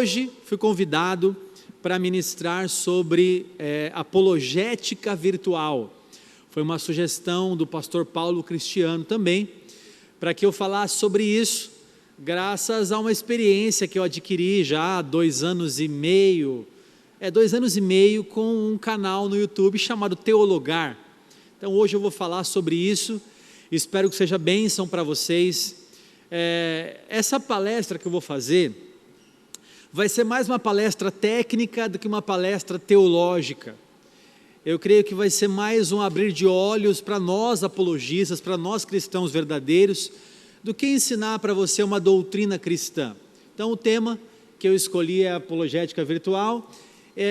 hoje fui convidado para ministrar sobre apologética virtual. Foi uma sugestão do pastor Paulo Cristiano também, para que eu falasse sobre isso, graças a uma experiência que eu adquiri já há 2 anos e meio, 2 anos e meio com um canal no YouTube chamado Teologar. Então hoje eu vou falar sobre isso, espero que seja bênção para vocês. Essa palestra que eu vou fazer vai ser mais uma palestra técnica do que uma palestra teológica. Eu creio que vai ser mais um abrir de olhos para nós apologistas, para nós cristãos verdadeiros, do que ensinar para você uma doutrina cristã. Então o tema que eu escolhi é apologética virtual.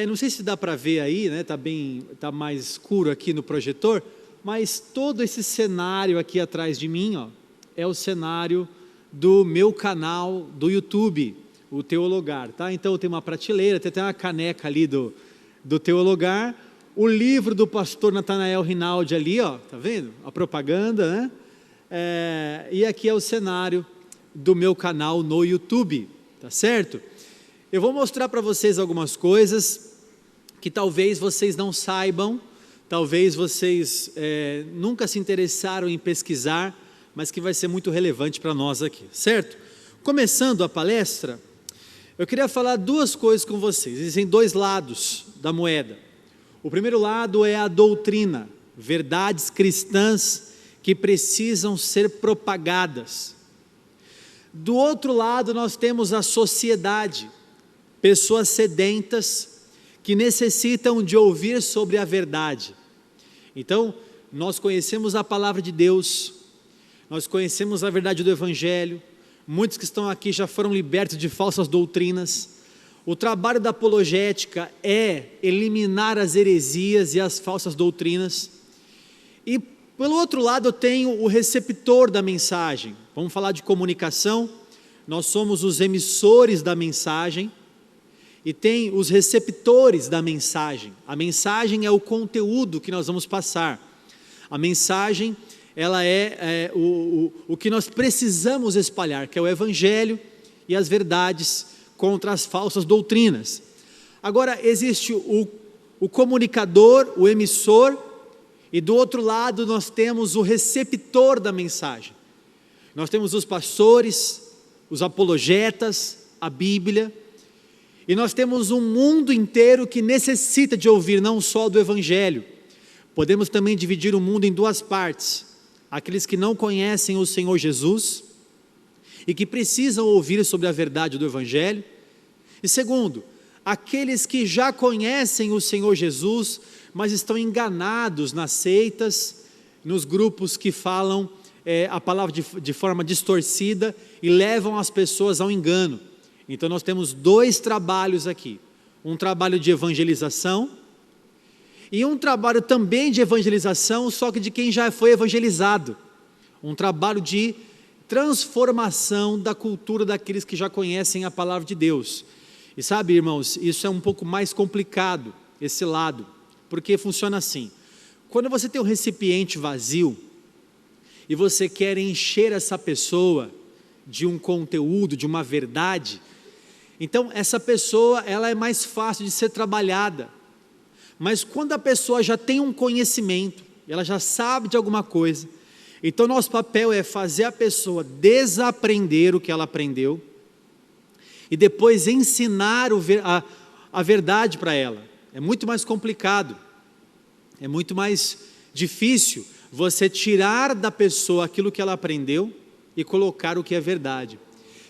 Não sei se dá para ver aí, né? Tá mais escuro aqui no projetor, mas todo esse cenário aqui atrás de mim, ó, é o cenário do meu canal do YouTube, o Teologar, tá? Então tem uma prateleira, tem até uma caneca ali do Teologar, o livro do pastor Natanael Rinaldi ali, ó, tá vendo? A propaganda, né? E aqui é o cenário do meu canal no YouTube, tá certo? Eu vou mostrar para vocês algumas coisas que talvez vocês não saibam, talvez vocês nunca se interessaram em pesquisar, mas que vai ser muito relevante para nós aqui, certo? Começando a palestra, eu queria falar 2 coisas com vocês. Existem 2 lados da moeda. O primeiro lado é a doutrina, verdades cristãs que precisam ser propagadas. Do outro lado nós temos a sociedade, pessoas sedentas que necessitam de ouvir sobre a verdade. Então, nós conhecemos a palavra de Deus, nós conhecemos a verdade do Evangelho, muitos que estão aqui já foram libertos de falsas doutrinas. O trabalho da apologética é eliminar as heresias e as falsas doutrinas. E pelo outro lado eu tenho o receptor da mensagem. Vamos falar de comunicação, nós somos os emissores da mensagem, e tem os receptores da mensagem. A mensagem é o conteúdo que nós vamos passar. A mensagem, ela é o que nós precisamos espalhar, que é o Evangelho e as verdades contra as falsas doutrinas. Agora, existe o comunicador, o emissor, e do outro lado nós temos o receptor da mensagem. Nós temos os pastores, os apologetas, a Bíblia, e nós temos um mundo inteiro que necessita de ouvir não só do Evangelho. Podemos também dividir o mundo em 2 partes. Aqueles que não conhecem o Senhor Jesus e que precisam ouvir sobre a verdade do Evangelho. E segundo, aqueles que já conhecem o Senhor Jesus, mas estão enganados nas seitas, nos grupos que falam a palavra de forma distorcida e levam as pessoas ao engano. Então nós temos 2 trabalhos aqui, um trabalho de evangelização e um trabalho também de evangelização, só que de quem já foi evangelizado, um trabalho de transformação da cultura daqueles que já conhecem a palavra de Deus. E sabe, irmãos, isso é um pouco mais complicado, esse lado, porque funciona assim: quando você tem um recipiente vazio e você quer encher essa pessoa de um conteúdo, de uma verdade, então essa pessoa, ela é mais fácil de ser trabalhada. Mas quando a pessoa já tem um conhecimento, ela já sabe de alguma coisa, então nosso papel é fazer a pessoa desaprender o que ela aprendeu e depois ensinar a verdade para ela. É muito mais complicado, é muito mais difícil você tirar da pessoa aquilo que ela aprendeu e colocar o que é verdade.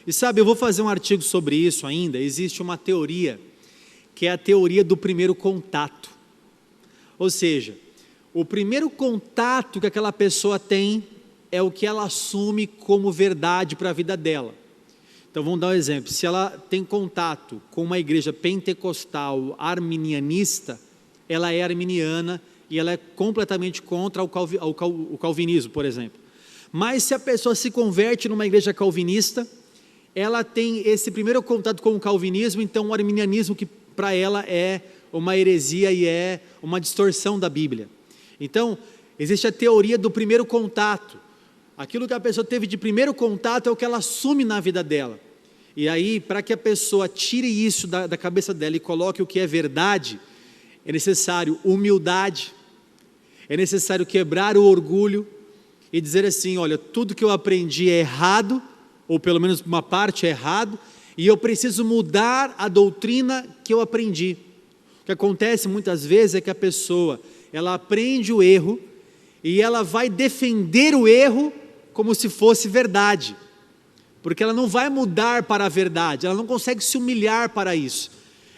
E sabe, eu vou fazer um artigo sobre isso ainda. Existe uma teoria, que é a teoria do primeiro contato. Ou seja, o primeiro contato que aquela pessoa tem é o que ela assume como verdade para a vida dela. Então vamos dar um exemplo: se ela tem contato com uma igreja pentecostal arminianista, ela é arminiana e ela é completamente contra o calvinismo, por exemplo. Mas se a pessoa se converte numa igreja calvinista, ela tem esse primeiro contato com o calvinismo, então o arminianismo, que para ela é uma heresia e é uma distorção da Bíblia. Então, existe a teoria do primeiro contato. Aquilo que a pessoa teve de primeiro contato é o que ela assume na vida dela. E aí, para que a pessoa tire isso da cabeça dela e coloque o que é verdade, é necessário humildade, é necessário quebrar o orgulho e dizer assim: olha, tudo que eu aprendi é errado, ou pelo menos uma parte é errado, e eu preciso mudar a doutrina que eu aprendi. O que acontece muitas vezes é que a pessoa, ela aprende o erro, e ela vai defender o erro como se fosse verdade, porque ela não vai mudar para a verdade, ela não consegue se humilhar para isso.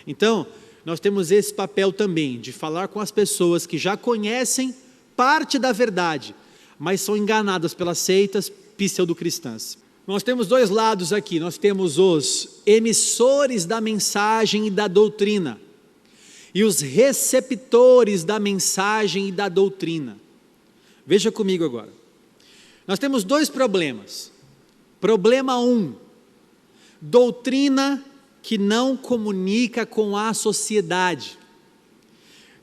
Então, nós temos esse papel também, de falar com as pessoas que já conhecem parte da verdade, mas são enganadas pelas seitas pseudo-cristãs. Nós temos dois lados aqui, nós temos os emissores da mensagem e da doutrina, e os receptores da mensagem e da doutrina. Veja comigo agora, nós temos dois problemas. Problema 1, doutrina que não comunica com a sociedade.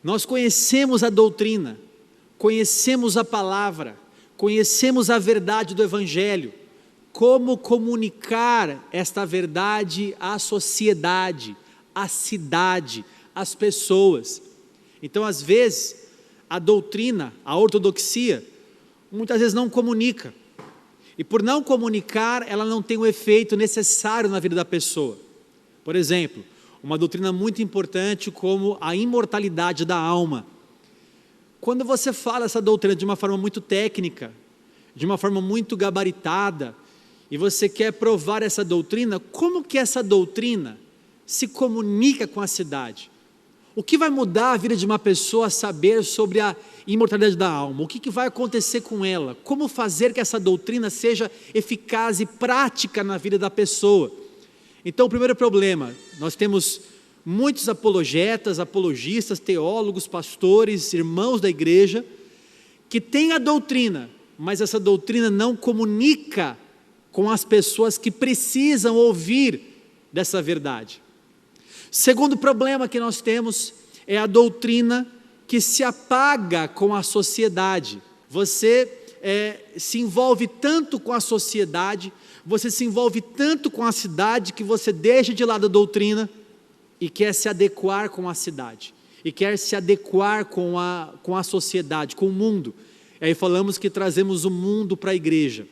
Nós conhecemos a doutrina, conhecemos a palavra, conhecemos a verdade do Evangelho. Como comunicar esta verdade à sociedade, à cidade, às pessoas? Então, às vezes, a doutrina, a ortodoxia, muitas vezes não comunica. E por não comunicar, ela não tem o efeito necessário na vida da pessoa. Por exemplo, uma doutrina muito importante como a imortalidade da alma. Quando você fala essa doutrina de uma forma muito técnica, de uma forma muito gabaritada, e você quer provar essa doutrina, como que essa doutrina se comunica com a cidade? O que vai mudar a vida de uma pessoa a saber sobre a imortalidade da alma? O que vai acontecer com ela? Como fazer que essa doutrina seja eficaz e prática na vida da pessoa? Então, o primeiro problema, nós temos muitos apologetas, apologistas, teólogos, pastores, irmãos da igreja, que têm a doutrina, mas essa doutrina não comunica com as pessoas que precisam ouvir dessa verdade. Segundo problema que nós temos é a doutrina que se apaga com a sociedade. Você se envolve tanto com a sociedade, você se envolve tanto com a cidade, que você deixa de lado a doutrina e quer se adequar com a cidade, e quer se adequar com a sociedade, com o mundo. E aí falamos que trazemos o mundo para a igreja.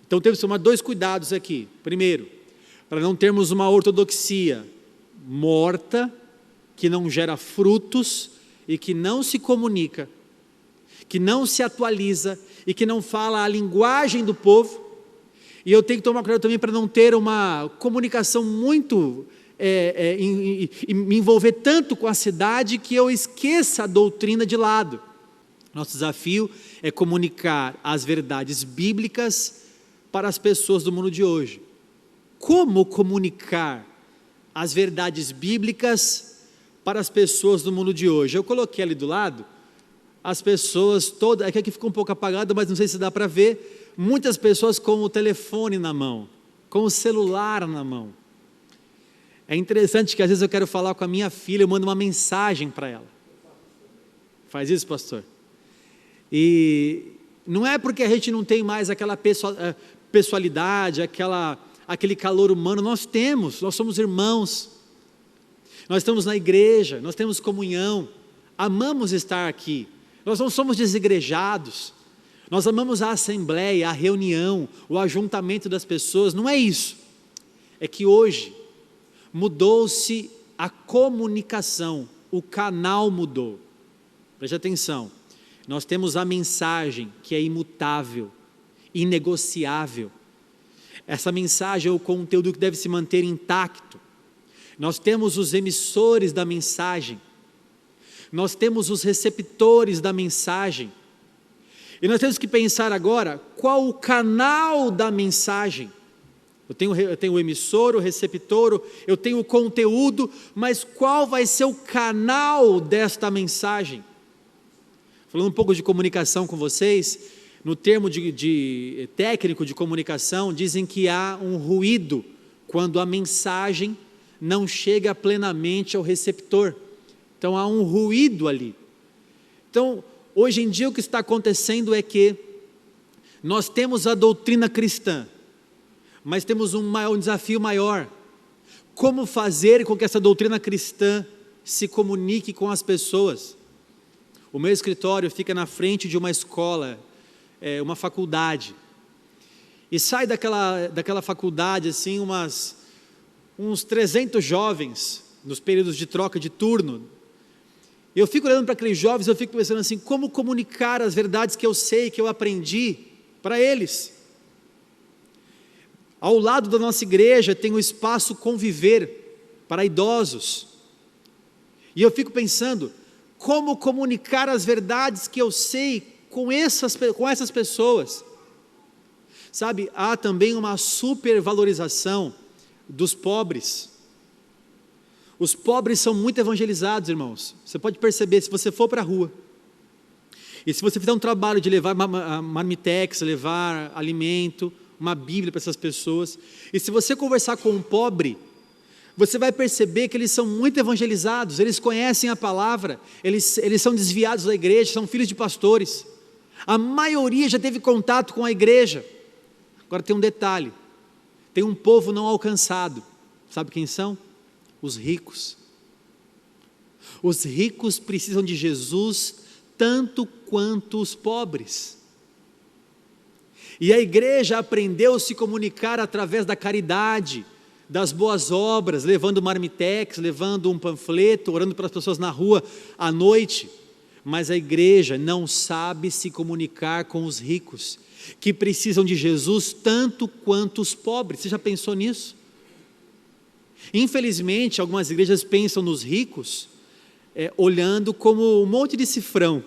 Então temos que tomar dois cuidados aqui. Primeiro, para não termos uma ortodoxia morta, que não gera frutos e que não se comunica, que não se atualiza e que não fala a linguagem do povo. E eu tenho que tomar cuidado também para não ter uma comunicação muito, e me envolver tanto com a cidade que eu esqueça a doutrina de lado. Nosso desafio é comunicar as verdades bíblicas para as pessoas do mundo de hoje. Como comunicar as verdades bíblicas para as pessoas do mundo de hoje? Eu coloquei ali do lado as pessoas todas, aqui ficou um pouco apagado, mas não sei se dá para ver, muitas pessoas com o telefone na mão, com o celular na mão. É interessante que às vezes eu quero falar com a minha filha, eu mando uma mensagem para ela. Faz isso, pastor? E não é porque a gente não tem mais aquela pessoalidade, aquele calor humano. Nós somos irmãos, nós estamos na igreja, nós temos comunhão, amamos estar aqui, nós não somos desigrejados, nós amamos a assembleia, a reunião, o ajuntamento das pessoas. Não é isso, é que hoje mudou-se a comunicação, o canal mudou. Preste atenção, nós temos a mensagem que é imutável, inegociável. Essa mensagem é o conteúdo que deve se manter intacto. Nós temos os emissores da mensagem, nós temos os receptores da mensagem, e nós temos que pensar agora qual o canal da mensagem. Eu tenho o emissor, o receptor, eu tenho o conteúdo, mas qual vai ser o canal desta mensagem? Falando um pouco de comunicação com vocês, no termo de técnico de comunicação, dizem que há um ruído quando a mensagem não chega plenamente ao receptor. Então há um ruído ali. Então, hoje em dia o que está acontecendo é que nós temos a doutrina cristã, Mas temos um desafio maior: como fazer com que essa doutrina cristã se comunique com as pessoas. O meu escritório fica na frente de uma escola, uma faculdade, e sai daquela faculdade assim uns 300 jovens, nos períodos de troca de turno. Eu fico olhando para aqueles jovens, eu fico pensando assim, como comunicar as verdades que eu sei, que eu aprendi, para eles. Ao lado da nossa igreja tem o espaço Conviver, para idosos, e eu fico pensando, como comunicar as verdades que eu sei com essas pessoas. Sabe, há também uma supervalorização dos pobres. Os pobres são muito evangelizados, irmãos. Você pode perceber, se você for para a rua, e se você fizer um trabalho de levar marmitex, levar alimento, uma Bíblia para essas pessoas, e se você conversar com um pobre, você vai perceber que eles são muito evangelizados, eles conhecem a palavra, eles são desviados da igreja, são filhos de pastores, a maioria já teve contato com a igreja. Agora tem um detalhe, tem um povo não alcançado, sabe quem são? Os ricos. Os ricos precisam de Jesus tanto quanto os pobres, e a igreja aprendeu a se comunicar através da caridade, das boas obras, levando marmitex, levando um panfleto, orando para as pessoas na rua à noite, mas a igreja não sabe se comunicar com os ricos, que precisam de Jesus tanto quanto os pobres. Você já pensou nisso? Infelizmente, algumas igrejas pensam nos ricos, olhando como um monte de cifrão,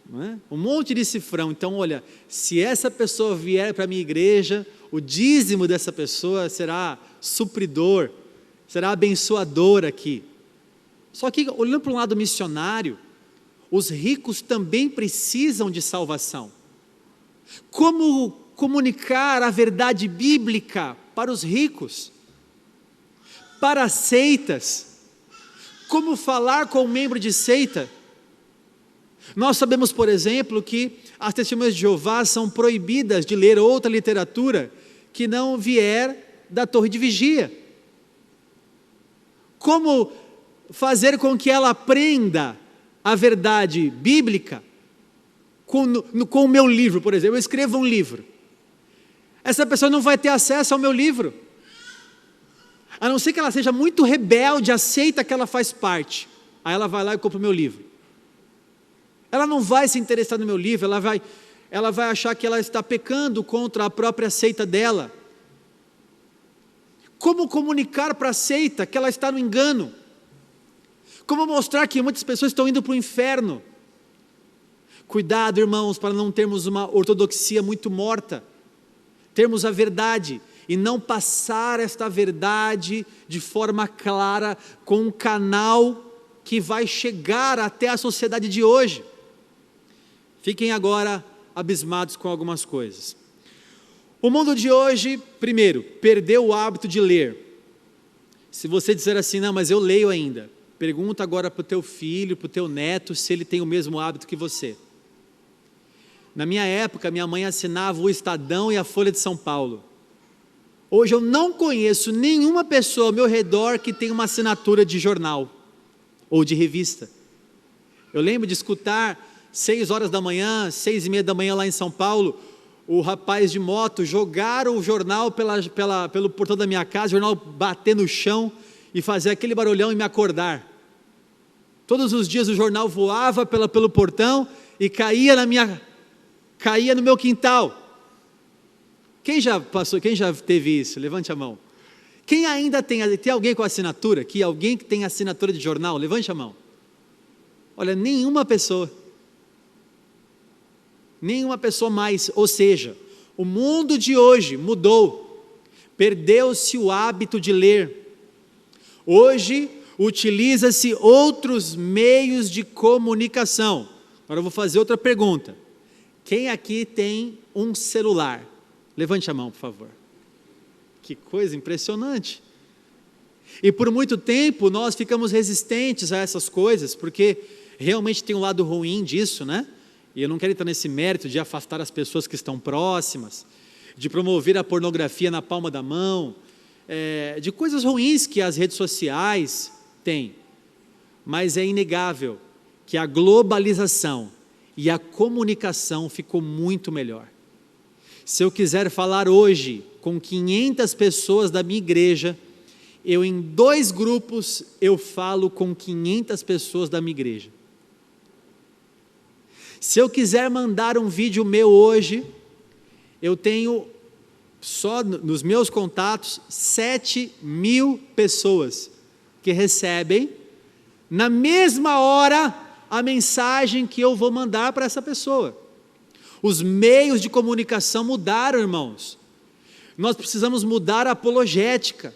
não é? Um monte de cifrão. Então, olha, se essa pessoa vier para a minha igreja, o dízimo dessa pessoa será supridor, será abençoador aqui. Só que, olhando para um lado missionário, os ricos também precisam de salvação. Como comunicar a verdade bíblica para os ricos? Para as seitas? Como falar com um membro de seita? Nós sabemos, por exemplo, que as testemunhas de Jeová são proibidas de ler outra literatura que não vier da torre de vigia. Como fazer com que ela aprenda a verdade bíblica com o meu livro, por exemplo? Eu escrevo um livro, essa pessoa não vai ter acesso ao meu livro, a não ser que ela seja muito rebelde, aceita que ela faz parte, aí ela vai lá e compra o meu livro. Ela não vai se interessar no meu livro, ela vai achar que ela está pecando contra a própria seita dela. Como comunicar para a seita que ela está no engano? Como mostrar que muitas pessoas estão indo para o inferno? Cuidado, irmãos, para não termos uma ortodoxia muito morta, termos a verdade e não passar esta verdade de forma clara com um canal que vai chegar até a sociedade de hoje. Fiquem agora abismados com algumas coisas. O mundo de hoje, primeiro, perdeu o hábito de ler. Se você disser assim, não, mas eu leio ainda, pergunta agora para o teu filho, para o teu neto, se ele tem o mesmo hábito que você. Na minha época, minha mãe assinava o Estadão e a Folha de São Paulo. Hoje eu não conheço nenhuma pessoa ao meu redor que tenha uma assinatura de jornal ou de revista. Eu lembro de escutar 6 horas da manhã, 6:30 da manhã lá em São Paulo, o rapaz de moto jogar o jornal pelo portão da minha casa, o jornal bater no chão e fazer aquele barulhão e me acordar. Todos os dias o jornal voava pelo portão e caía no meu quintal. Quem já teve isso? Levante a mão. Quem ainda tem alguém com assinatura aqui? Alguém que tem assinatura de jornal? Levante a mão. Olha, nenhuma pessoa mais, ou seja, o mundo de hoje mudou, perdeu-se o hábito de ler. Hoje utiliza-se outros meios de comunicação. Agora eu vou fazer outra pergunta. Quem aqui tem um celular? Levante a mão, por favor. Que coisa impressionante. E por muito tempo nós ficamos resistentes a essas coisas, porque realmente tem um lado ruim disso, né? E eu não quero entrar nesse mérito de afastar as pessoas que estão próximas. de promover a pornografia na palma da mão, de coisas ruins que as redes sociais têm. Mas é inegável que a globalização e a comunicação ficou muito melhor. Se eu quiser falar hoje com 500 pessoas da minha igreja, em 2 grupos, eu falo com 500 pessoas da minha igreja. Se eu quiser mandar um vídeo meu hoje, eu tenho, só nos meus contatos, 7.000 pessoas que recebem, na mesma hora, a mensagem que eu vou mandar para essa pessoa. Os meios de comunicação mudaram, irmãos. Nós precisamos mudar a apologética.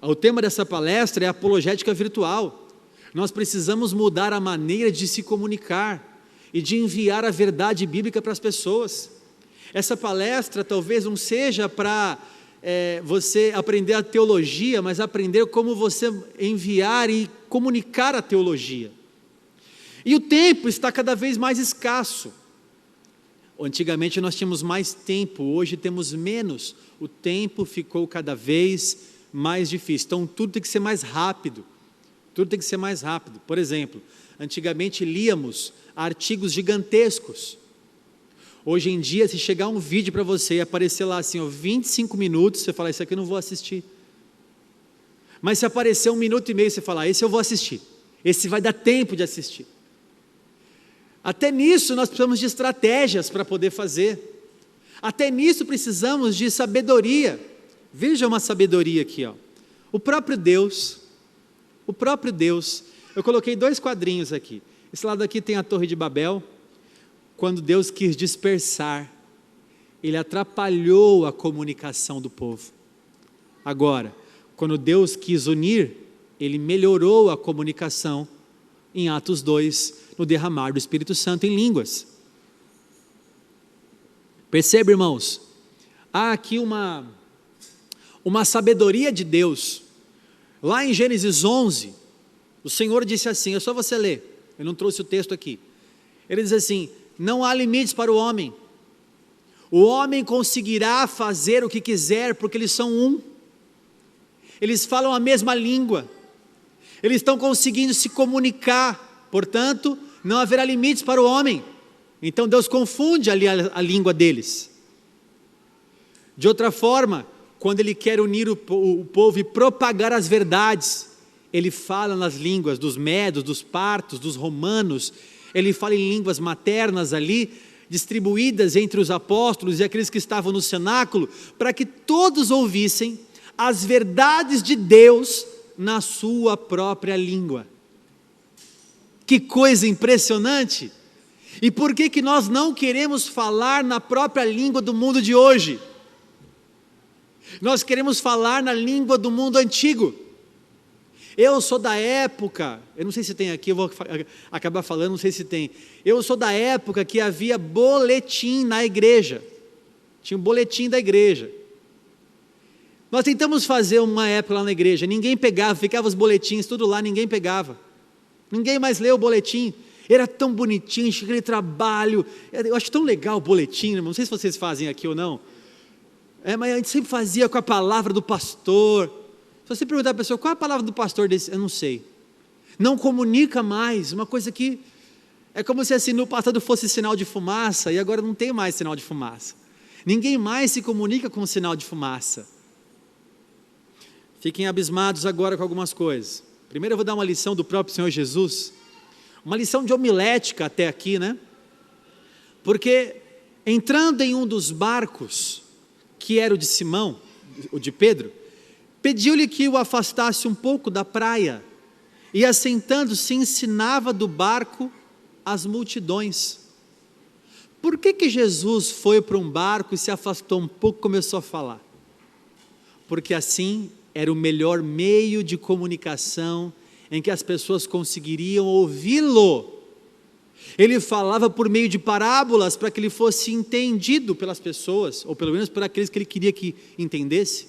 O tema dessa palestra é apologética virtual. Nós precisamos mudar a maneira de se comunicar e de enviar a verdade bíblica para as pessoas. Essa palestra talvez não seja para você aprender a teologia, mas aprender como você enviar e comunicar a teologia. E o tempo está cada vez mais escasso. Antigamente nós tínhamos mais tempo, hoje temos menos. O tempo ficou cada vez mais difícil. Então tudo tem que ser mais rápido. Tudo tem que ser mais rápido. Por exemplo, antigamente líamos artigos gigantescos. Hoje em dia, se chegar um vídeo para você e aparecer lá assim, 25 minutos, você fala, isso aqui eu não vou assistir. Mas se aparecer 1 minuto e meio, você fala, esse eu vou assistir. Esse vai dar tempo de assistir. Até nisso nós precisamos de estratégias para poder fazer. Até nisso precisamos de sabedoria. Veja uma sabedoria aqui, ó. O próprio Deus, eu coloquei 2 quadrinhos aqui. Esse lado aqui tem a Torre de Babel. Quando Deus quis dispersar, Ele atrapalhou a comunicação do povo. Agora, quando Deus quis unir, Ele melhorou a comunicação em Atos 2, no derramar do Espírito Santo em línguas. Percebe, irmãos? Há aqui uma sabedoria de Deus. Lá em Gênesis 11, o Senhor disse assim, é só você ler, eu não trouxe o texto aqui. Ele diz assim, não há limites para o homem conseguirá fazer o que quiser, porque eles são um, eles falam a mesma língua, eles estão conseguindo se comunicar, portanto, não haverá limites para o homem. Então Deus confunde ali a língua deles. De outra forma, quando Ele quer unir o povo e propagar as verdades, Ele fala nas línguas dos medos, dos partos, dos romanos, Ele fala em línguas maternas ali, distribuídas entre os apóstolos e aqueles que estavam no cenáculo, para que todos ouvissem as verdades de Deus na sua própria língua. Que coisa impressionante! E por que nós não queremos falar na própria língua do mundo de hoje? Nós queremos falar na língua do mundo antigo. Eu sou da época, eu não sei se tem aqui, eu vou acabar falando, não sei se tem. Eu sou da época que havia boletim na igreja. Tinha um boletim da igreja. Nós tentamos fazer uma época lá na igreja, ninguém pegava, ficava os boletins, tudo lá, ninguém pegava. Ninguém mais leu o boletim. Era tão bonitinho, aquele trabalho. Eu acho tão legal o boletim, irmão. Não sei se vocês fazem aqui ou não. Mas a gente sempre fazia com a palavra do pastor. Se você perguntar a pessoa, qual é a palavra do pastor desse? Eu não sei. Não comunica mais, uma coisa que é como se assim no passado fosse sinal de fumaça, e agora não tem mais sinal de fumaça. Ninguém mais se comunica com sinal de fumaça. Fiquem abismados agora com algumas coisas. Primeiro eu vou dar uma lição do próprio Senhor Jesus, uma lição de homilética até aqui, né? Porque entrando em um dos barcos, que era o de Simão, o de Pedro, pediu-lhe que o afastasse um pouco da praia, e assentando-se ensinava do barco as multidões. Por que Jesus foi para um barco e se afastou um pouco e começou a falar? Porque assim era o melhor meio de comunicação em que as pessoas conseguiriam ouvi-lo. Ele falava por meio de parábolas para que ele fosse entendido pelas pessoas, ou pelo menos por aqueles que ele queria que entendesse.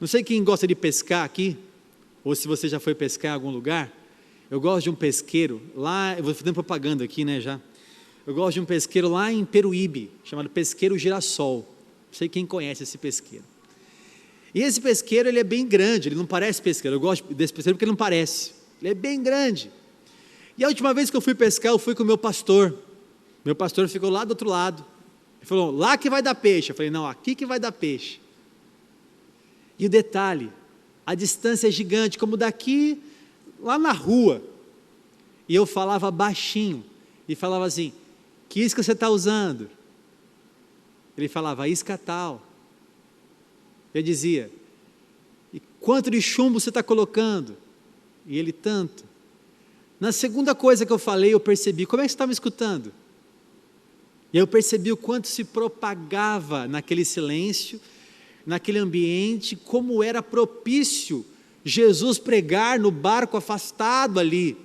Não sei quem gosta de pescar aqui, ou se você já foi pescar em algum lugar. Eu gosto de um pesqueiro, lá, eu vou fazendo propaganda aqui, né, já. Eu gosto de um pesqueiro lá em Peruíbe, chamado Pesqueiro Girassol. Não sei quem conhece esse pesqueiro. E esse pesqueiro, ele é bem grande, ele não parece pesqueiro. Eu gosto desse pesqueiro porque ele não parece. Ele é bem grande. E a última vez que eu fui pescar, eu fui com o meu pastor. Meu pastor ficou lá do outro lado. Ele falou, lá que vai dar peixe. Eu falei, não, aqui que vai dar peixe. E o detalhe, a distância é gigante, como daqui, lá na rua. E eu falava baixinho, e falava assim, que isca você está usando? Ele falava, isca tal. Eu dizia, e quanto de chumbo você está colocando? E ele, tanto. Na segunda coisa que eu falei, eu percebi, como é que você está me escutando? E eu percebi o quanto se propagava naquele silêncio, naquele ambiente, como era propício Jesus pregar no barco afastado ali.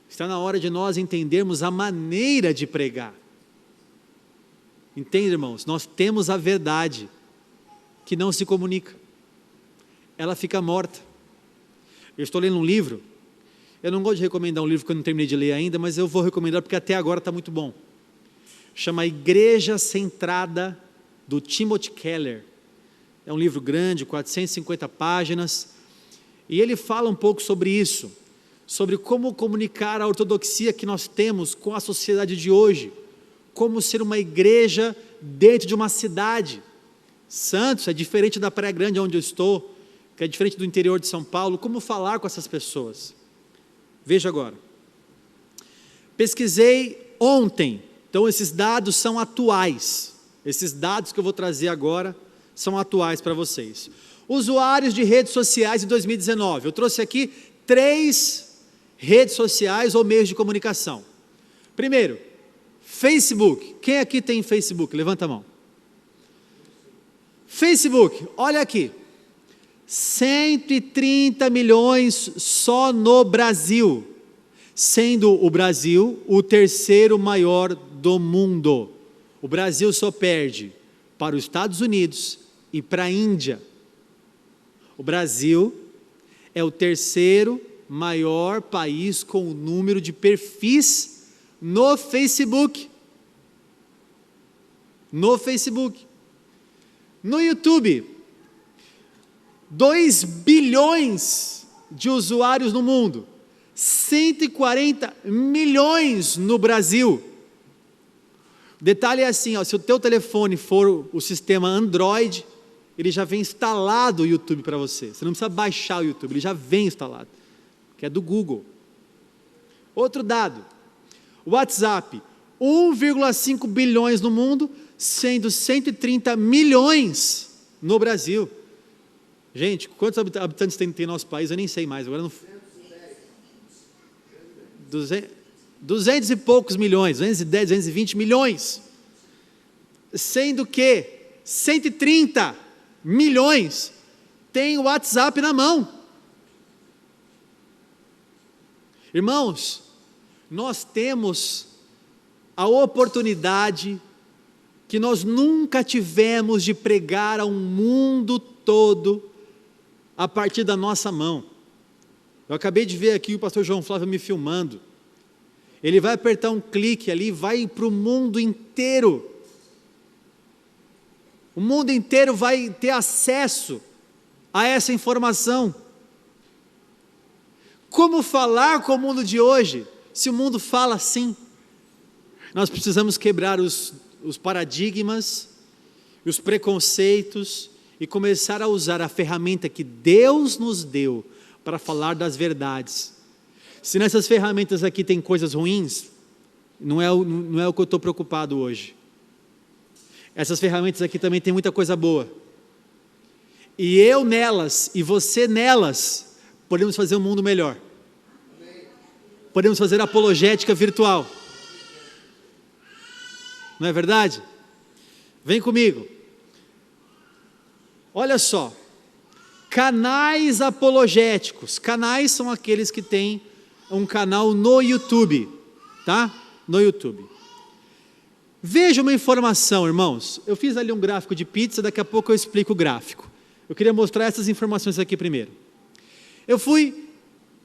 Está na hora de nós entendermos a maneira de pregar. Entende, irmãos? Nós temos a verdade que não se comunica. Ela fica morta. Eu estou lendo um livro. Eu não gosto de recomendar um livro que eu não terminei de ler ainda, mas eu vou recomendar porque até agora está muito bom. Chama Igreja Centrada, do Timothy Keller. É um livro grande, 450 páginas. E ele fala um pouco sobre isso. Sobre como comunicar a ortodoxia que nós temos com a sociedade de hoje. Como ser uma igreja dentro de uma cidade. Santos é diferente da Praia Grande, onde eu estou, que é diferente do interior de São Paulo. Como falar com essas pessoas? Veja agora. Pesquisei ontem, então esses dados são atuais. Esses dados que eu vou trazer agora são atuais para vocês. Usuários de redes sociais em 2019. Eu trouxe aqui 3 redes sociais ou meios de comunicação. Primeiro, Facebook. Quem aqui tem Facebook? Levanta a mão. Facebook, olha aqui. 130 milhões só no Brasil, sendo o Brasil o terceiro maior do mundo. O Brasil só perde para os Estados Unidos e para a Índia. O Brasil é o terceiro maior país com o número de perfis no Facebook. No Facebook. No YouTube, 2 bilhões de usuários no mundo, 140 milhões no Brasil. O detalhe é assim, ó, se o teu telefone for o sistema Android, ele já vem instalado o YouTube para você. Você não precisa baixar o YouTube, ele já vem instalado, que é do Google. Outro dado, WhatsApp, 1,5 bilhões no mundo, sendo 130 milhões no Brasil. Gente, quantos habitantes tem nosso país? Eu nem sei mais. Agora não... 200 e poucos milhões, 210, 220 milhões. Sendo que 130 milhões tem o WhatsApp na mão. Irmãos, nós temos a oportunidade que nós nunca tivemos de pregar ao mundo todo a partir da nossa mão. Eu acabei de ver aqui o pastor João Flávio me filmando. Ele vai apertar um clique ali, vai para o mundo inteiro. O mundo inteiro vai ter acesso a essa informação. Como falar com o mundo de hoje, se o mundo fala assim? Nós precisamos quebrar os paradigmas, os preconceitos e começar a usar a ferramenta que Deus nos deu para falar das verdades. Se nessas ferramentas aqui tem coisas ruins, não é o que eu estou preocupado hoje. Essas ferramentas aqui também tem muita coisa boa. E eu nelas, e você nelas, podemos fazer um mundo melhor. Podemos fazer apologética virtual. Não é verdade? Vem comigo. Olha só. Canais apologéticos. Canais são aqueles que têm um canal no YouTube, tá? No YouTube. Veja uma informação, irmãos. Eu fiz ali um gráfico de pizza, daqui a pouco eu explico o gráfico. Eu queria mostrar essas informações aqui primeiro. Eu fui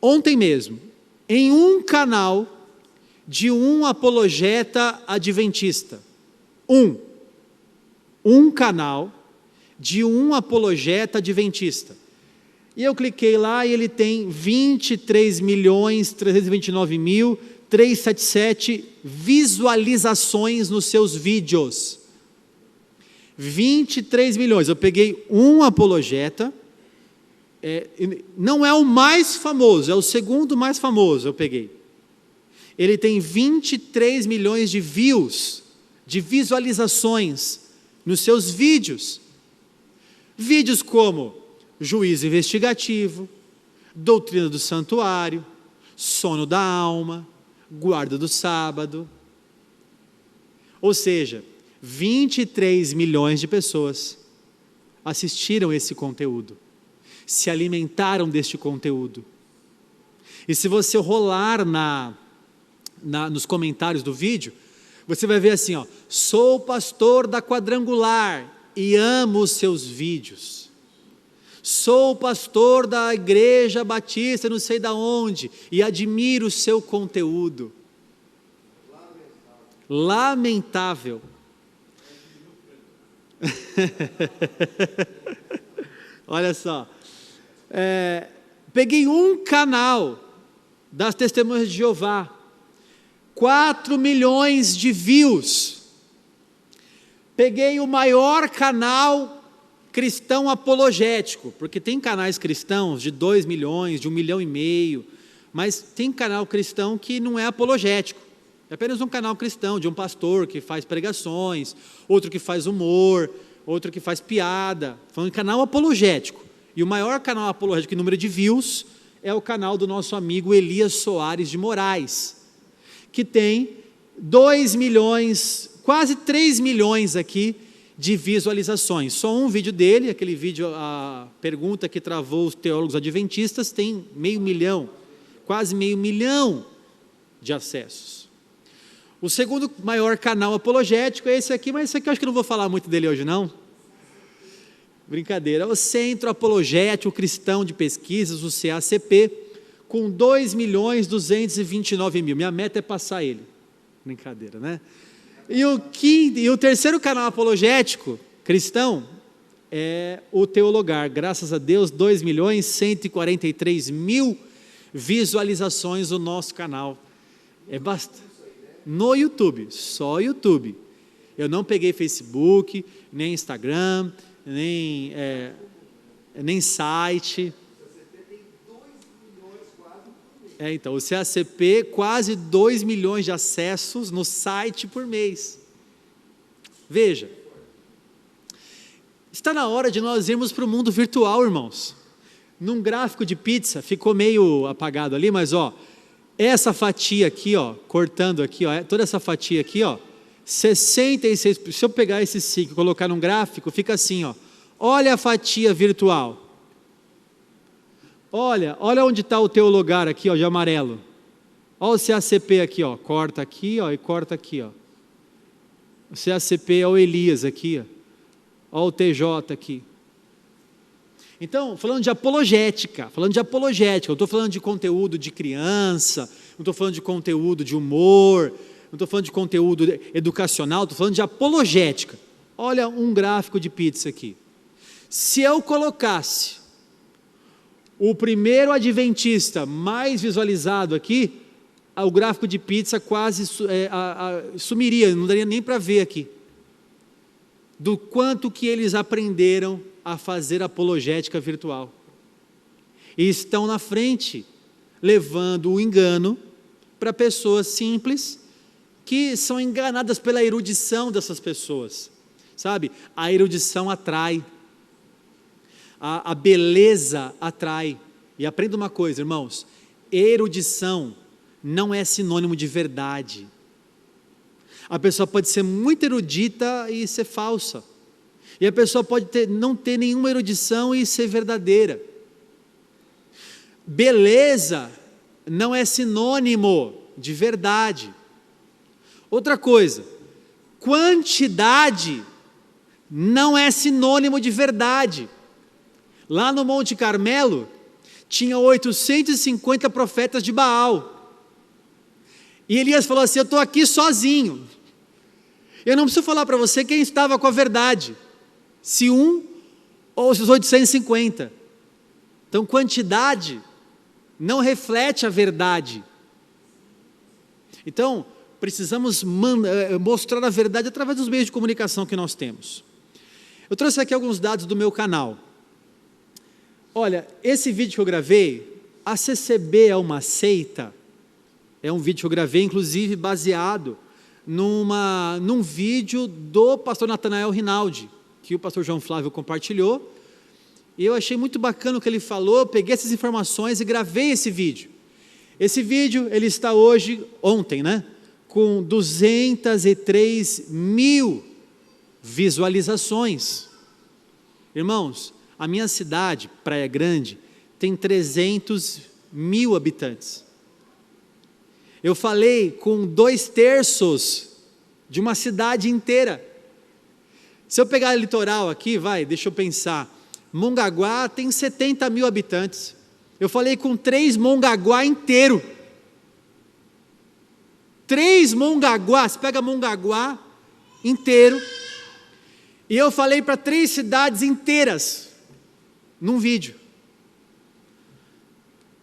ontem mesmo em um canal de um apologeta adventista. Um canal de um apologeta adventista. E eu cliquei lá e ele tem 23.329.377 visualizações nos seus vídeos. 23 milhões. Eu peguei um apologeta, não é o mais famoso, é o segundo mais famoso, eu peguei. Ele tem 23 milhões de views, de visualizações nos seus vídeos. Vídeos como juízo investigativo, doutrina do santuário, sono da alma, guarda do sábado. Ou seja, 23 milhões de pessoas assistiram esse conteúdo, se alimentaram deste conteúdo. E se você rolar nos comentários do vídeo, você vai ver assim, ó: sou pastor da Quadrangular e amo os seus vídeos. Sou pastor da Igreja Batista não sei da onde e admiro o seu conteúdo. Lamentável. Olha só, peguei um canal das Testemunhas de Jeová, 4 milhões de views. Peguei o maior canal cristão apologético, porque tem canais cristãos de 2 milhões, de 1,5 milhão, mas tem canal cristão que não é apologético, é apenas um canal cristão, de um pastor que faz pregações, outro que faz humor, outro que faz piada. Foi um canal apologético, e o maior canal apologético em número de views é o canal do nosso amigo Elias Soares de Moraes, que tem 2 milhões, quase 3 milhões aqui de visualizações. Só um vídeo dele, aquele vídeo, a pergunta que travou os teólogos adventistas, tem 500 mil, quase 500 mil de acessos. O segundo maior canal apologético é esse aqui, mas esse aqui eu acho que não vou falar muito dele hoje não. Brincadeira. O Centro Apologético Cristão de Pesquisas, o CACP, com 2.229.000. Minha meta é passar ele. Brincadeira, né? E o terceiro canal apologético cristão é o Teologar. Graças a Deus, 2.143.000 visualizações no nosso canal. É bastante. No YouTube, só YouTube. Eu não peguei Facebook, nem Instagram, nem site. Então, o CACP, quase 2 milhões de acessos no site por mês. Veja, está na hora de nós irmos para o mundo virtual, irmãos. Num gráfico de pizza, ficou meio apagado ali, mas ó, essa fatia aqui, ó, cortando aqui, ó, toda essa fatia aqui, ó, 66, se eu pegar esse 5 e colocar num gráfico, fica assim, ó, olha a fatia virtual. Olha onde está o Teologar aqui, ó, de amarelo. Olha o CACP aqui, ó, corta aqui, ó, e corta aqui, ó. O CACP é o Elias aqui, ó. Olha o TJ aqui. Então, falando de apologética, eu estou falando de conteúdo de criança, não estou falando de conteúdo de humor, não estou falando de conteúdo educacional, estou falando de apologética. Olha um gráfico de pizza aqui. Se eu colocasse o primeiro adventista mais visualizado aqui, o gráfico de pizza quase sumiria, não daria nem para ver aqui. Do quanto que eles aprenderam a fazer apologética virtual. E estão na frente, levando o engano para pessoas simples, que são enganadas pela erudição dessas pessoas. Sabe? A erudição atrai. A beleza atrai. E aprenda uma coisa, irmãos: erudição não é sinônimo de verdade. A pessoa pode ser muito erudita e ser falsa. E a pessoa pode não ter nenhuma erudição e ser verdadeira. Beleza não é sinônimo de verdade. Outra coisa, quantidade não é sinônimo de verdade. Lá no Monte Carmelo, tinha 850 profetas de Baal. E Elias falou assim: eu estou aqui sozinho. Eu não preciso falar para você quem estava com a verdade, se um ou se os 850. Então, quantidade não reflete a verdade. Então, precisamos mostrar a verdade através dos meios de comunicação que nós temos. Eu trouxe aqui alguns dados do meu canal. Olha, esse vídeo que eu gravei, a CCB é uma seita, é um vídeo que eu gravei, inclusive, baseado num vídeo do pastor Natanael Rinaldi, que o pastor João Flávio compartilhou, e eu achei muito bacana o que ele falou. Eu peguei essas informações e gravei esse vídeo. Esse vídeo, ele está ontem, com 203 mil visualizações. Irmãos, a minha cidade, Praia Grande, tem 300 mil habitantes. Eu falei com 2/3 de uma cidade inteira. Se eu pegar o litoral aqui, deixa eu pensar, Mongaguá tem 70 mil habitantes, eu falei com 3 Mongaguá inteiro, 3 Mongaguá, você pega Mongaguá inteiro, e eu falei para 3 cidades inteiras, num vídeo.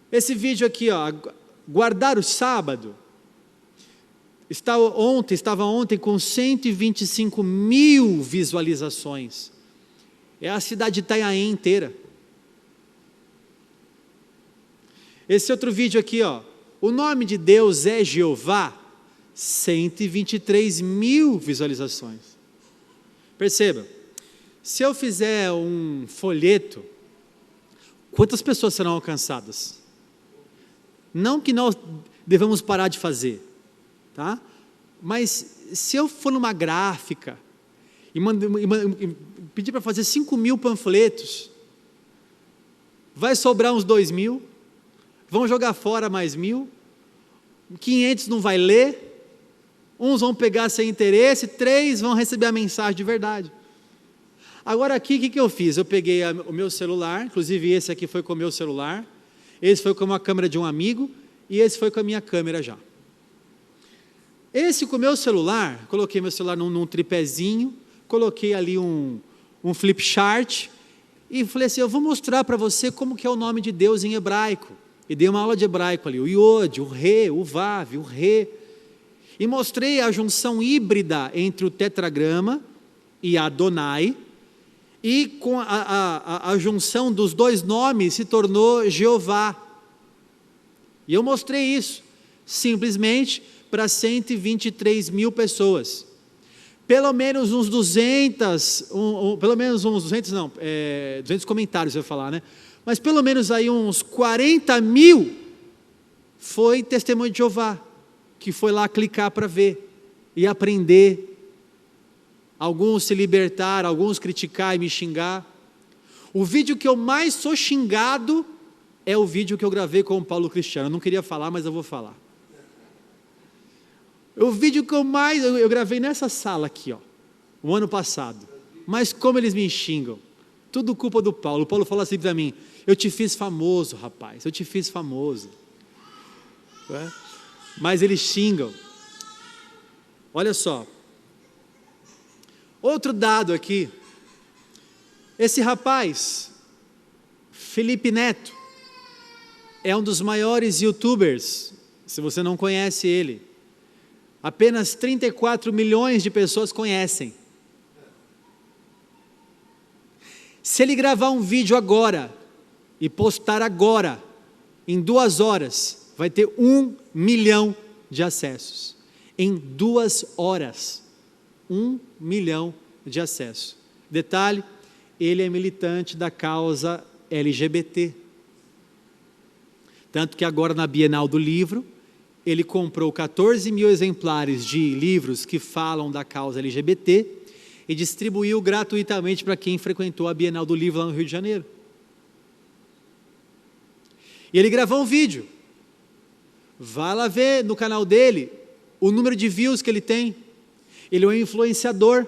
Esse vídeo aqui, guardar o sábado, estava ontem com 125 mil visualizações, é a cidade de Itanhaém inteira. Esse outro vídeo aqui, o nome de Deus é Jeová, 123 mil visualizações. Perceba, se eu fizer um folheto, quantas pessoas serão alcançadas? Não que nós devamos parar de fazer, tá? Mas se eu for numa gráfica e pedir para fazer 5 mil panfletos, vai sobrar uns 2 mil, vão jogar fora mais 1.000, 500 não vai ler, uns vão pegar sem interesse, 3 vão receber a mensagem de verdade. Agora aqui, o que eu fiz? Eu peguei o meu celular, inclusive esse aqui foi com o meu celular, esse foi com a câmera de um amigo, e esse foi com a minha câmera já. Esse com o meu celular, coloquei meu celular num tripézinho, coloquei ali um flip chart, e falei assim: eu vou mostrar para você como que é o nome de Deus em hebraico. E dei uma aula de hebraico ali, o Iod, o Re, o Vav, o Re, e mostrei a junção híbrida entre o tetragrama e Adonai, e com a junção dos 2 nomes se tornou Jeová. E eu mostrei isso, simplesmente para 123 mil pessoas. Pelo menos uns 200, pelo menos uns 200 não, 200 comentários eu ia falar, mas pelo menos aí uns 40 mil foi testemunho de Jeová, que foi lá clicar para ver e aprender. Alguns se libertaram, alguns criticar e me xingar. O vídeo que eu mais sou xingado é o vídeo que eu gravei com o Paulo Cristiano. Eu não queria falar, mas eu vou falar. O vídeo que eu gravei nessa sala aqui, o ano passado. Mas como eles me xingam, tudo culpa do Paulo. O Paulo falou assim para mim: eu te fiz famoso, rapaz, eu te fiz famoso. Mas eles xingam. Olha só, outro dado aqui, esse rapaz, Felipe Neto, é um dos maiores youtubers, se você não conhece ele, apenas 34 milhões de pessoas conhecem. Se ele gravar um vídeo agora, e postar agora, em 2 horas, vai ter 1 milhão de acessos, em 2 horas, 1 milhão de acessos. Detalhe, ele é militante da causa LGBT, tanto que agora na Bienal do Livro, ele comprou 14 mil exemplares de livros que falam da causa LGBT, e distribuiu gratuitamente para quem frequentou a Bienal do Livro lá no Rio de Janeiro. E ele gravou um vídeo, vai lá ver no canal dele, o número de views que ele tem, ele é um influenciador,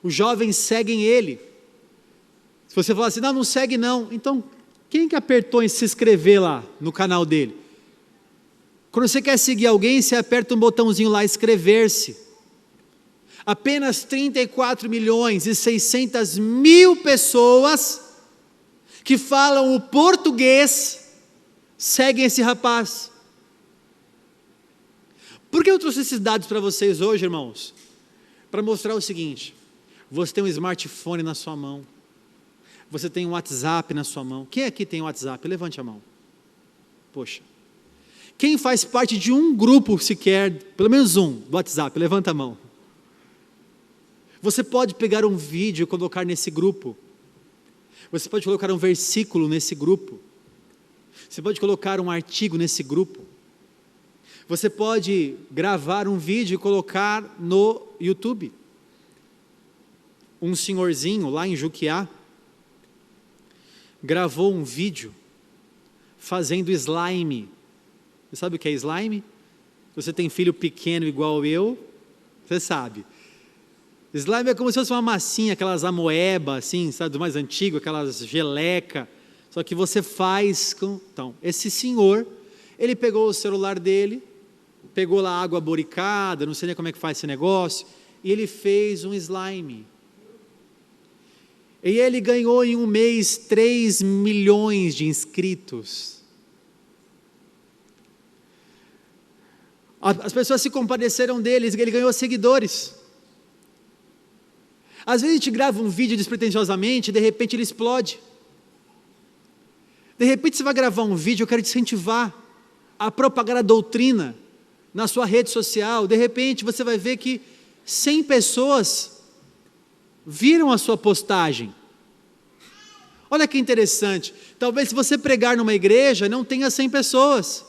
os jovens seguem ele. Se você falar assim, não segue não, então quem que apertou em se inscrever lá no canal dele? Quando você quer seguir alguém, você aperta um botãozinho lá, inscrever-se. Apenas 34.600.000 pessoas que falam o português seguem esse rapaz. Por que eu trouxe esses dados para vocês hoje, irmãos? Para mostrar o seguinte: você tem um smartphone na sua mão, você tem um WhatsApp na sua mão. Quem aqui tem WhatsApp? Levante a mão. Poxa. Quem faz parte de um grupo sequer, pelo menos um, do WhatsApp? Levanta a mão. Você pode pegar um vídeo e colocar nesse grupo. Você pode colocar um versículo nesse grupo. Você pode colocar um artigo nesse grupo. Você pode gravar um vídeo e colocar no YouTube. Um senhorzinho lá em Juquiá gravou um vídeo fazendo slime. Você sabe o que é slime? Você tem filho pequeno igual eu, você sabe. Slime é como se fosse uma massinha, aquelas amoeba, assim, sabe, do mais antigo, aquelas geleca, só que você faz com... Então, esse senhor, ele pegou o celular dele, pegou lá água boricada, não sei nem como é que faz esse negócio, e ele fez um slime. E ele ganhou em um mês 3 milhões de inscritos. As pessoas se compadeceram dele, ele ganhou seguidores. Às vezes a gente grava um vídeo despretensiosamente, de repente ele explode. De repente você vai gravar um vídeo, eu quero te incentivar a propagar a doutrina na sua rede social. De repente você vai ver que 100 pessoas viram a sua postagem. Olha que interessante, talvez se você pregar numa igreja, não tenha 100 pessoas.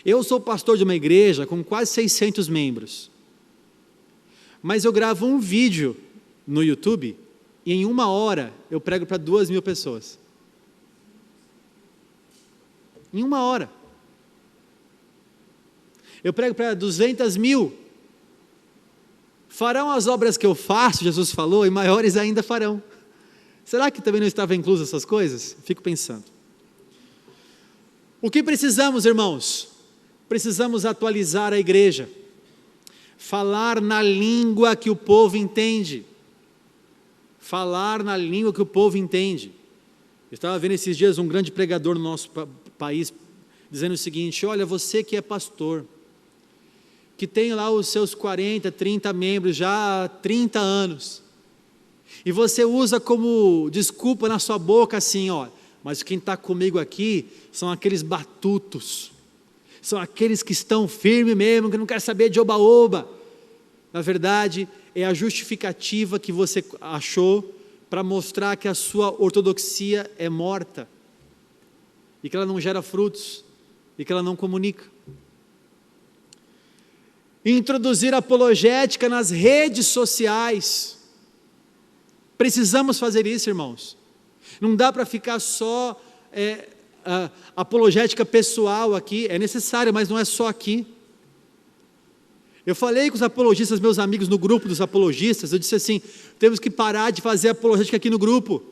Eu sou pastor de uma igreja com quase 600 membros. Mas eu gravo um vídeo no YouTube e em 1 hora eu prego para 2.000 pessoas. Em 1 hora. Eu prego para 200.000. Farão as obras que eu faço, Jesus falou, e maiores ainda farão. Será que também não estava incluso essas coisas? Fico pensando. O que precisamos, irmãos? Precisamos atualizar a igreja. Falar na língua que o povo entende. Falar na língua que o povo entende. Eu estava vendo esses dias um grande pregador no nosso país, dizendo o seguinte: olha, você que é pastor, que tem lá os seus 40, 30 membros já há 30 anos, e você usa como desculpa na sua boca assim, ó, mas quem está comigo aqui são aqueles batutos, são aqueles que estão firmes mesmo, que não querem saber de oba-oba. Na verdade, é a justificativa que você achou para mostrar que a sua ortodoxia é morta, e que ela não gera frutos, e que ela não comunica. Introduzir apologética nas redes sociais. Precisamos fazer isso, irmãos. Não dá para ficar só apologética pessoal aqui, é necessário, mas não é só aqui. Eu falei com os apologistas, meus amigos no grupo dos apologistas, eu disse assim: temos que parar de fazer apologética aqui no grupo,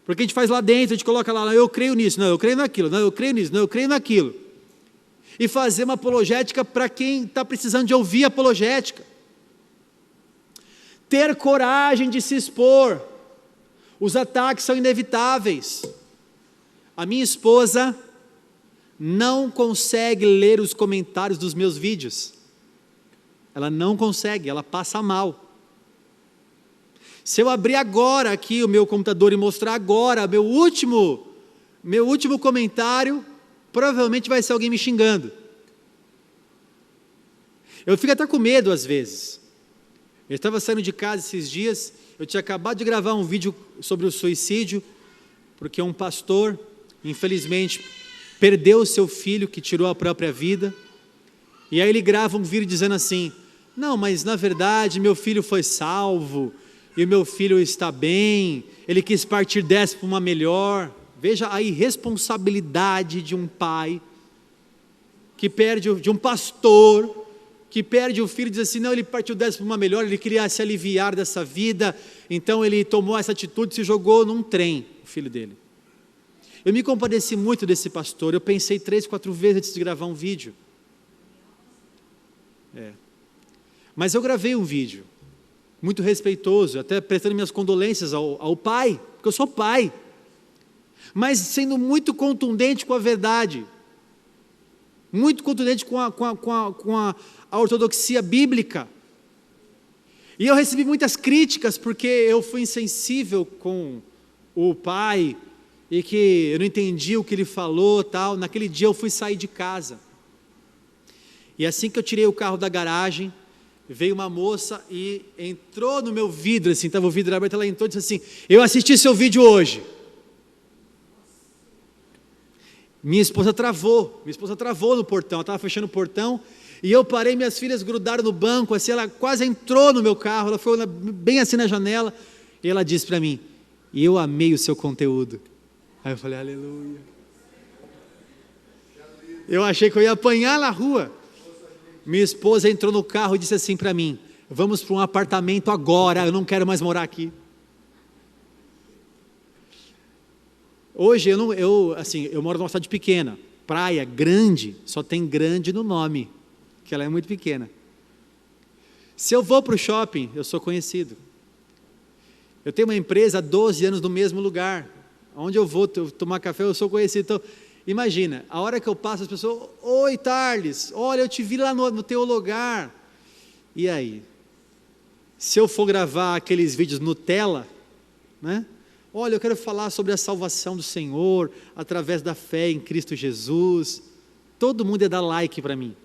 porque a gente faz lá dentro, a gente coloca lá, eu creio nisso, não, eu creio naquilo, não, eu creio nisso, não, eu creio naquilo, e fazer uma apologética para quem está precisando de ouvir apologética. Ter coragem de se expor. Os ataques são inevitáveis. A minha esposa não consegue ler os comentários dos meus vídeos. Ela não consegue, ela passa mal. Se eu abrir agora aqui o meu computador e mostrar agora meu último comentário, provavelmente vai ser alguém me xingando. Eu fico até com medo às vezes. Eu estava saindo de casa esses dias, eu tinha acabado de gravar um vídeo sobre o suicídio, porque um pastor, infelizmente, perdeu o seu filho que tirou a própria vida, e aí ele grava um vídeo dizendo assim: não, mas na verdade meu filho foi salvo, e o meu filho está bem, ele quis partir dessa para uma melhor. Veja a irresponsabilidade de um pai, que perde, de um pastor, que perde o filho e diz assim: não, ele partiu dessa para uma melhor, ele queria se aliviar dessa vida, então ele tomou essa atitude, se jogou num trem, o filho dele. Eu me compadeci muito desse pastor, eu pensei 3, 4 vezes antes de gravar um vídeo. Mas eu gravei um vídeo, muito respeitoso, até prestando minhas condolências ao pai, porque eu sou pai, mas sendo muito contundente com a verdade, muito contundente com a ortodoxia bíblica. E eu recebi muitas críticas, porque eu fui insensível com o pai, e que eu não entendi o que ele falou, tal. Naquele dia eu fui sair de casa, e assim que eu tirei o carro da garagem, veio uma moça e entrou no meu vidro, assim, estava o vidro aberto, ela entrou e disse assim: eu assisti seu vídeo hoje. Minha esposa travou no portão, ela estava fechando o portão, e eu parei, minhas filhas grudaram no banco, assim, ela quase entrou no meu carro, ela foi bem assim na janela, e ela disse para mim: eu amei o seu conteúdo. Aí eu falei: aleluia. Eu achei que eu ia apanhar na rua. Minha esposa entrou no carro e disse assim para mim: vamos para um apartamento agora, eu não quero mais morar aqui. Hoje eu moro numa cidade pequena, praia grande, só tem grande no nome, que ela é muito pequena. Se eu vou para o shopping, eu sou conhecido. Eu tenho uma empresa há 12 anos no mesmo lugar, onde eu vou tomar café eu sou conhecido. Então, imagina, a hora que eu passo, as pessoas: oi Tarles, olha, eu te vi lá no teu lugar. E aí? Se eu for gravar aqueles vídeos Nutella, né? Olha, eu quero falar sobre a salvação do Senhor, através da fé em Cristo Jesus, todo mundo ia dar like para mim.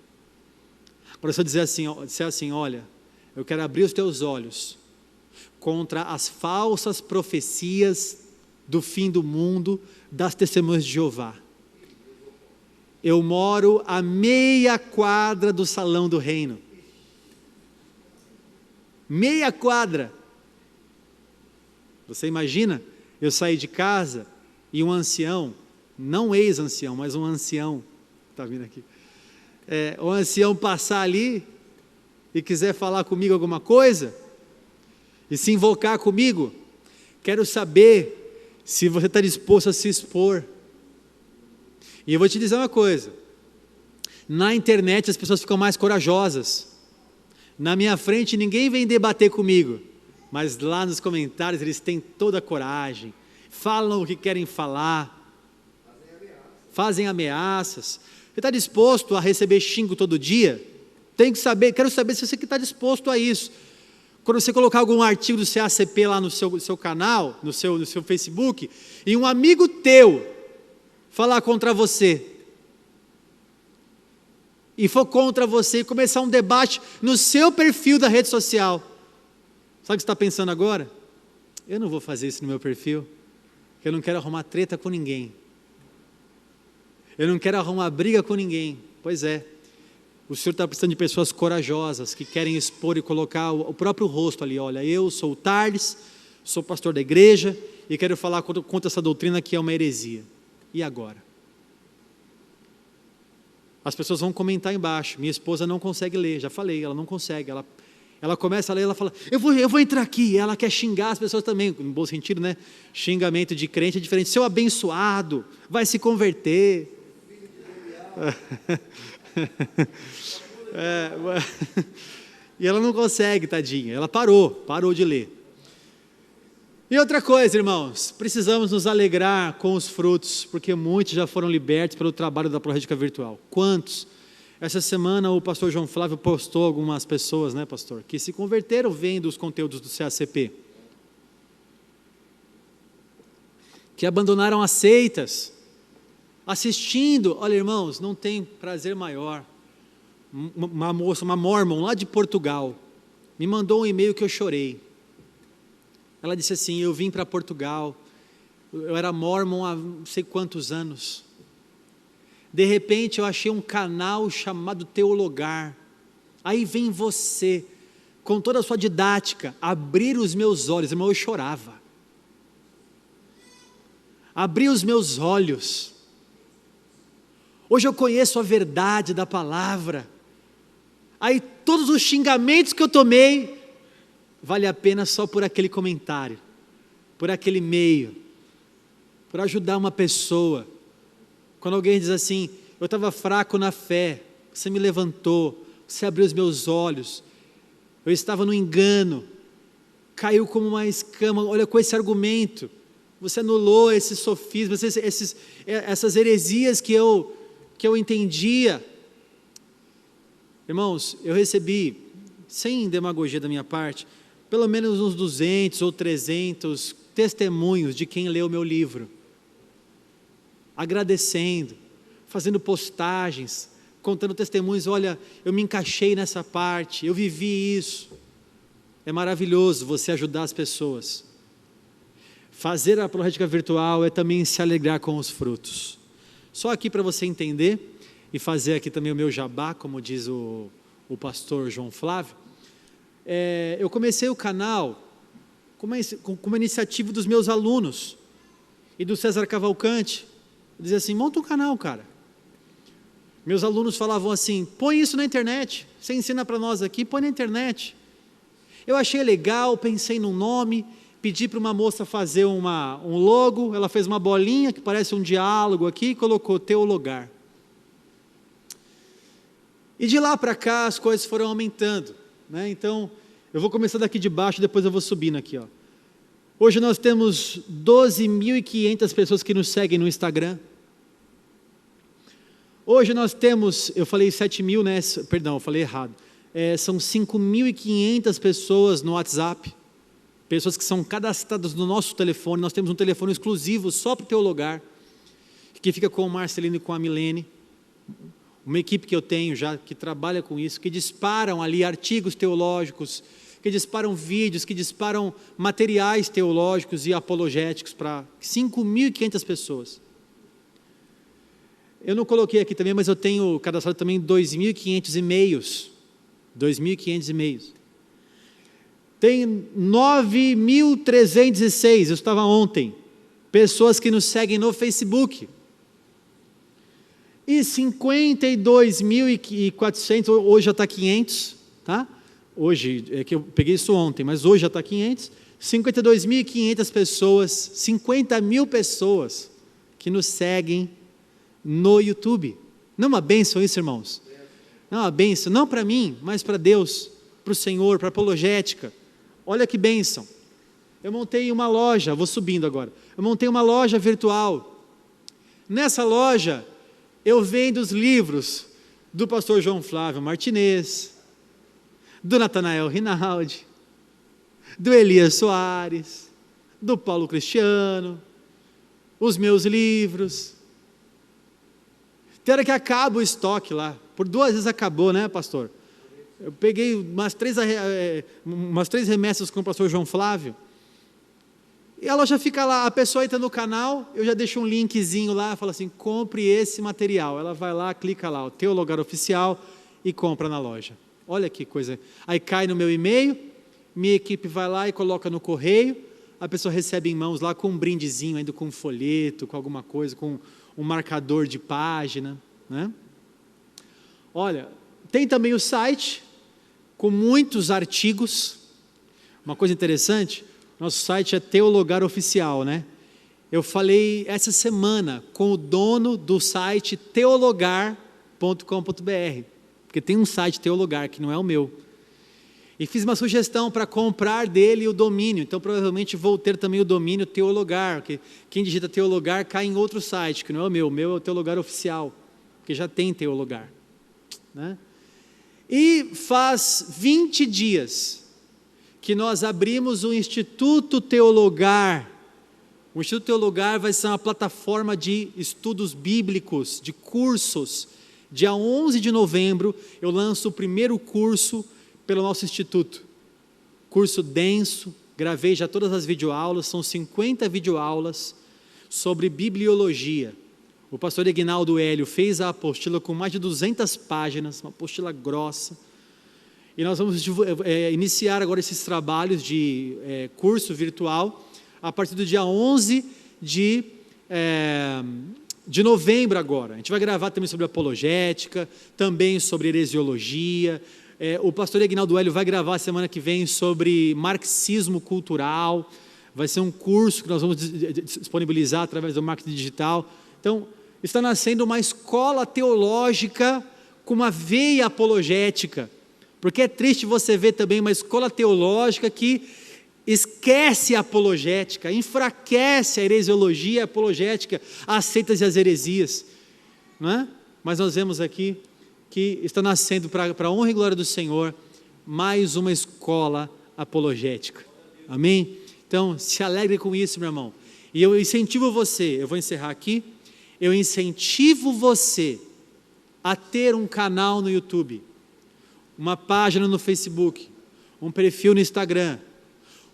Agora se eu disser assim: olha, eu quero abrir os teus olhos contra as falsas profecias do fim do mundo, das testemunhas de Jeová. Eu moro a meia quadra do salão do reino. Meia quadra. Você imagina, eu sair de casa e um ancião, não ex-ancião, mas um ancião, está vindo aqui, um ancião passar ali e quiser falar comigo alguma coisa, e se invocar comigo, quero saber se você está disposto a se expor. E eu vou te dizer uma coisa: na internet as pessoas ficam mais corajosas, na minha frente ninguém vem debater comigo, mas lá nos comentários eles têm toda a coragem, falam o que querem falar, fazem ameaças. Você está disposto a receber xingo todo dia? Quero saber se você está disposto a isso. Quando você colocar algum artigo do CACP lá no seu canal, no seu Facebook, e um amigo teu falar contra você, e for contra você, e começar um debate no seu perfil da rede social, sabe o que você está pensando agora? Eu não vou fazer isso no meu perfil, porque eu não quero arrumar treta com ninguém, eu não quero arrumar briga com ninguém. Pois é, o Senhor está precisando de pessoas corajosas, que querem expor e colocar o próprio rosto ali. Olha, eu sou o Tarles, sou pastor da igreja, e quero falar contra essa doutrina que é uma heresia. E agora? As pessoas vão comentar embaixo. Minha esposa não consegue ler, já falei, ela não consegue, ela começa a ler, ela fala: eu vou entrar aqui, ela quer xingar as pessoas também, no bom sentido, né? Xingamento de crente é diferente. Seu abençoado, vai se converter. E ela não consegue, tadinha, ela parou de ler. E outra coisa, irmãos, precisamos nos alegrar com os frutos, porque muitos já foram libertos pelo trabalho da Apologética Virtual. Quantos? Essa semana o pastor João Flávio postou algumas pessoas, né, pastor, que se converteram vendo os conteúdos do CACP, que abandonaram as seitas, assistindo. Olha, irmãos, não tem prazer maior. Uma moça, uma mormon lá de Portugal, me mandou um e-mail que eu chorei. Ela disse assim: eu vim para Portugal, eu era mormon há não sei quantos anos, de repente eu achei um canal chamado Teologar, aí vem você, com toda a sua didática, abrir os meus olhos. Irmão, eu chorava, abri os meus olhos, hoje eu conheço a verdade da palavra, aí todos os xingamentos que eu tomei, vale a pena só por aquele comentário, por aquele e-mail, para ajudar uma pessoa. Quando alguém diz assim, eu estava fraco na fé, você me levantou, você abriu os meus olhos, eu estava no engano, caiu como uma escama, olha, com esse argumento, você anulou esses sofismas, essas heresias que eu entendia. Irmãos, eu recebi, sem demagogia da minha parte, pelo menos uns 200 ou 300 testemunhos de quem leu o meu livro, agradecendo, fazendo postagens, contando testemunhos, olha, eu me encaixei nessa parte, eu vivi isso. É maravilhoso você ajudar as pessoas. Fazer a apologética virtual é também se alegrar com os frutos. Só aqui para você entender, e fazer aqui também o meu jabá, como diz o pastor João Flávio, eu comecei o canal com uma iniciativa dos meus alunos, e do César Cavalcante. Dizia assim, monta um canal, cara. Meus alunos falavam assim, põe isso na internet, você ensina para nós aqui, põe na internet. Eu achei legal, pensei num nome, pedi para uma moça fazer um logo, ela fez uma bolinha que parece um diálogo aqui, e colocou Teologar. E de lá para cá as coisas foram aumentando, né? Então, eu vou começar daqui de baixo, depois eu vou subindo aqui, ó. Hoje nós temos 12.500 pessoas que nos seguem no Instagram. Hoje nós temos, eu falei 7.000, né? Perdão, eu falei errado. São 5.500 pessoas no WhatsApp, pessoas que são cadastradas no nosso telefone. Nós temos um telefone exclusivo só para o Teologar, que fica com o Marcelino e com a Milene, uma equipe que eu tenho já, que trabalha com isso, que disparam ali artigos teológicos, que disparam vídeos, que disparam materiais teológicos e apologéticos para 5.500 pessoas. Eu não coloquei aqui também, mas eu tenho cadastrado também 2.500 e-mails. 2.500 e-mails. Tem 9.306, eu estava ontem, pessoas que nos seguem no Facebook. E 52.400, hoje já está 500, tá? Hoje, é que eu peguei isso ontem, mas hoje já está 500. 52.500 pessoas, 50.000 pessoas que nos seguem no YouTube. Não é uma bênção isso, irmãos? Não é uma bênção, não para mim, mas para Deus, para o Senhor, para a apologética. Olha que bênção. Eu montei uma loja, vou subindo agora. Eu montei uma loja virtual. Nessa loja, eu vendo os livros do pastor João Flávio Martinez, do Natanael Rinaldi, do Elias Soares, do Paulo Cristiano, os meus livros. Tem hora que acaba o estoque lá, por 2 vezes acabou, né, pastor? Eu peguei umas 3 remessas com o pastor João Flávio, e a loja fica lá, a pessoa entra no canal, eu já deixo um linkzinho lá, fala assim, compre esse material. Ela vai lá, clica lá, o Teologar Oficial, e compra na loja. Olha que coisa. Aí cai no meu e-mail, minha equipe vai lá e coloca no correio, a pessoa recebe em mãos lá com um brindezinho, ainda com um folheto, com alguma coisa, com um marcador de página, né? Olha, tem também o site, com muitos artigos. Uma coisa interessante, nosso site é Teologar Oficial, né? Eu falei essa semana com o dono do site teologar.com.br, porque tem um site Teologar que não é o meu, e fiz uma sugestão para comprar dele o domínio. Então provavelmente vou ter também o domínio Teologar, porque quem digita Teologar cai em outro site, que não é o meu é o Teologar Oficial, porque já tem Teologar, né? E faz 20 dias que nós abrimos o Instituto Teologar. O Instituto Teologar vai ser uma plataforma de estudos bíblicos, de cursos. Dia 11 de novembro, eu lanço o primeiro curso pelo nosso instituto. Curso denso, gravei já todas as videoaulas, são 50 videoaulas sobre bibliologia. O pastor Ignaldo Hélio fez a apostila com mais de 200 páginas, uma apostila grossa. E nós vamos iniciar agora esses trabalhos de curso virtual a partir do dia 11 de novembro agora. A gente vai gravar também sobre apologética, também sobre heresiologia. O pastor Ignaldo Hélio vai gravar semana que vem sobre marxismo cultural, vai ser um curso que nós vamos disponibilizar através do marketing digital. Então, está nascendo uma escola teológica com uma veia apologética, porque é triste você ver também uma escola teológica que esquece a apologética, enfraquece a heresiologia apologética, as seitas e as heresias, não é? Mas nós vemos aqui que está nascendo para a honra e glória do Senhor, mais uma escola apologética, amém? Então, se alegre com isso, meu irmão, e eu incentivo você, eu vou encerrar aqui, eu incentivo você a ter um canal no YouTube, uma página no Facebook, um perfil no Instagram,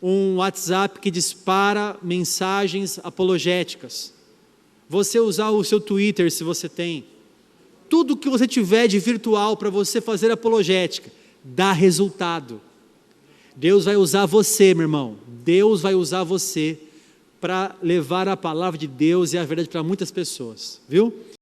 um WhatsApp que dispara mensagens apologéticas, você usar o seu Twitter se você tem, tudo que você tiver de virtual para você fazer apologética, dá resultado. Deus vai usar você, meu irmão, Deus vai usar você para levar a palavra de Deus e a verdade para muitas pessoas, viu?